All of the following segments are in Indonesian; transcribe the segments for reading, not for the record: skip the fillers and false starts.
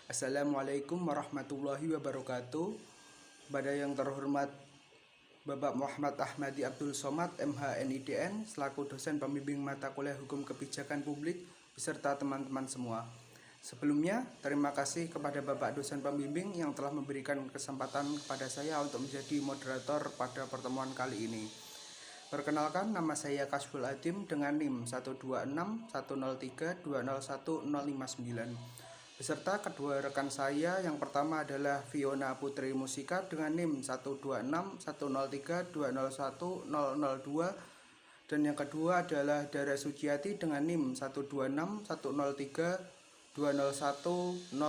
Assalamualaikum warahmatullahi wabarakatuh. Kepada yang terhormat Bapak Muhammad Ahmadi Abdul Somad, MHNIDN, selaku dosen pembimbing mata kuliah Hukum Kebijakan Publik, beserta teman-teman semua. Sebelumnya, terima kasih kepada Bapak dosen pembimbing yang telah memberikan kesempatan kepada saya untuk menjadi moderator pada pertemuan kali ini. Perkenalkan, nama saya Kasbul Adim dengan NIM 12610320159. Beserta kedua rekan saya, yang pertama adalah Fiona Putri Musika dengan NIM 1261032010002, dan yang kedua adalah Dara Suciati dengan NIM 1261032010015.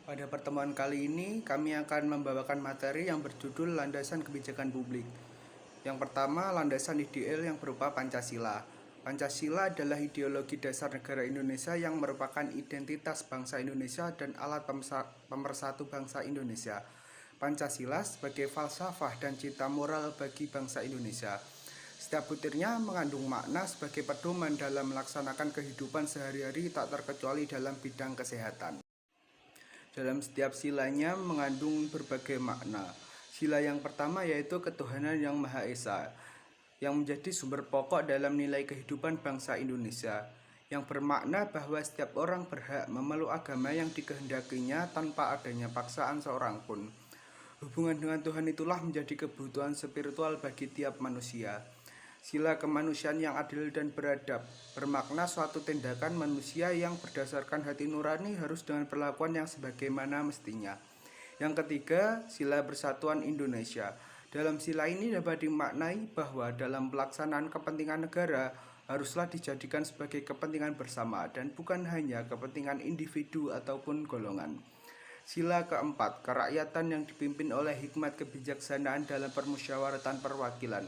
Pada pertemuan kali ini, kami akan membawakan materi yang berjudul Landasan Kebijakan Publik. Yang pertama, landasan ideal yang berupa Pancasila. Pancasila adalah ideologi dasar negara Indonesia yang merupakan identitas bangsa Indonesia dan alat pemersatu bangsa Indonesia. Pancasila sebagai falsafah dan cita moral bagi bangsa Indonesia. Setiap butirnya mengandung makna sebagai pedoman dalam melaksanakan kehidupan sehari-hari, tak terkecuali dalam bidang kesehatan. Dalam setiap silanya mengandung berbagai makna. Sila yang pertama yaitu ketuhanan yang Maha Esa, yang menjadi sumber pokok dalam nilai kehidupan bangsa Indonesia, yang bermakna bahwa setiap orang berhak memeluk agama yang dikehendakinya tanpa adanya paksaan seorang pun. Hubungan dengan Tuhan itulah menjadi kebutuhan spiritual bagi tiap manusia. Sila kemanusiaan yang adil dan beradab bermakna suatu tindakan manusia yang berdasarkan hati nurani harus dengan perlakuan yang sebagaimana mestinya. Yang ketiga, sila persatuan Indonesia. Dalam sila ini dapat dimaknai bahwa dalam pelaksanaan kepentingan negara haruslah dijadikan sebagai kepentingan bersama dan bukan hanya kepentingan individu ataupun golongan. Sila keempat, kerakyatan yang dipimpin oleh hikmat kebijaksanaan dalam permusyawaratan perwakilan.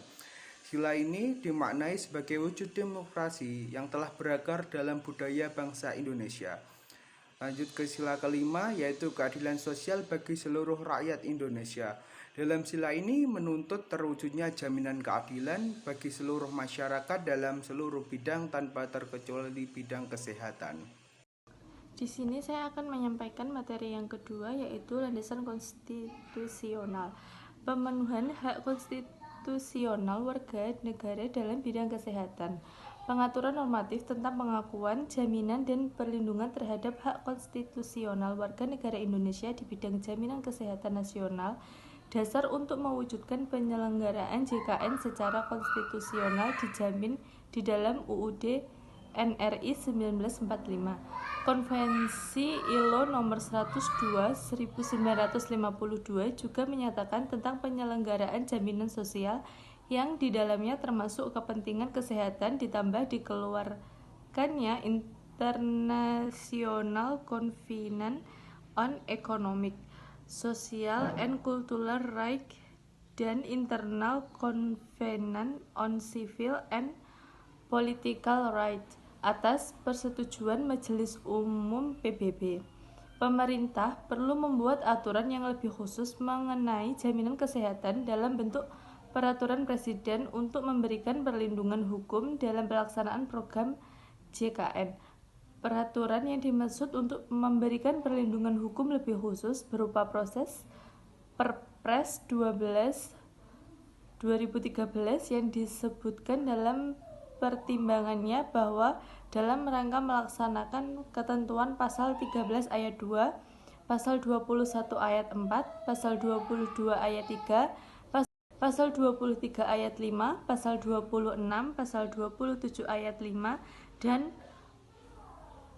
Sila ini dimaknai sebagai wujud demokrasi yang telah berakar dalam budaya bangsa Indonesia. Lanjut ke sila kelima, yaitu keadilan sosial bagi seluruh rakyat Indonesia. Dalam sila ini menuntut terwujudnya jaminan keadilan bagi seluruh masyarakat dalam seluruh bidang tanpa terkecuali bidang kesehatan. Di sini saya akan menyampaikan materi yang kedua, yaitu landasan konstitusional. Pemenuhan hak konstitusional warga negara dalam bidang kesehatan. Pengaturan normatif tentang pengakuan, jaminan, dan perlindungan terhadap hak konstitusional warga negara Indonesia di bidang jaminan kesehatan nasional, dasar untuk mewujudkan penyelenggaraan JKN secara konstitusional dijamin di dalam UUD NRI 1945. Konvensi ILO nomor 102 1952 juga menyatakan tentang penyelenggaraan jaminan sosial yang di dalamnya termasuk kepentingan kesehatan ditambah dikeluarkannya International Covenant on Economic, Social and Cultural Rights dan Internal Covenant on Civil and Political Rights atas persetujuan Majelis Umum PBB. Pemerintah perlu membuat aturan yang lebih khusus mengenai jaminan kesehatan dalam bentuk peraturan presiden untuk memberikan perlindungan hukum dalam pelaksanaan program JKN. Peraturan yang dimaksud untuk memberikan perlindungan hukum lebih khusus berupa proses Perpres 12 2013 yang disebutkan dalam pertimbangannya bahwa dalam rangka melaksanakan ketentuan pasal 13 ayat 2, pasal 21 ayat 4, pasal 22 ayat 3, pasal 23 ayat 5, pasal 26, pasal 27 ayat 5, dan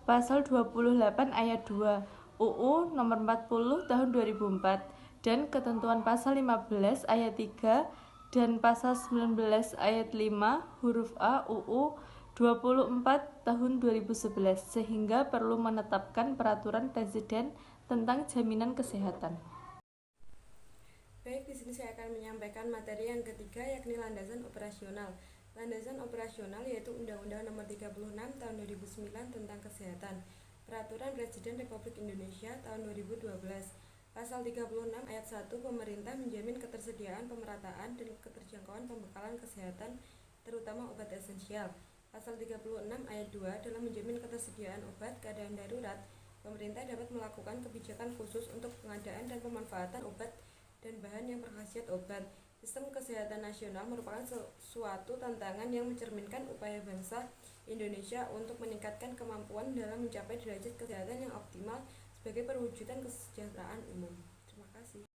pasal 28 ayat 2 UU nomor 40 tahun 2004 dan ketentuan pasal 15 ayat 3 dan pasal 19 ayat 5 huruf A UU 24 tahun 2011, sehingga perlu menetapkan peraturan presiden tentang jaminan kesehatan. Baik, di sini saya akan menyampaikan materi yang ketiga, yakni landasan operasional. Landasan operasional yaitu Undang-Undang Nomor 36 Tahun 2009 tentang Kesehatan, Peraturan Presiden Republik Indonesia Tahun 2012. Pasal 36 ayat 1, pemerintah menjamin ketersediaan, pemerataan, dan keterjangkauan pembekalan kesehatan, terutama obat esensial. Pasal 36 ayat 2 dalam menjamin ketersediaan obat keadaan darurat Pemerintah dapat melakukan kebijakan khusus untuk pengadaan dan pemanfaatan obat dan bahan yang berkhasiat obat. Sistem kesehatan nasional merupakan suatu tantangan yang mencerminkan upaya bangsa Indonesia untuk meningkatkan kemampuan dalam mencapai derajat kesehatan yang optimal sebagai perwujudan kesejahteraan umum. Terima kasih.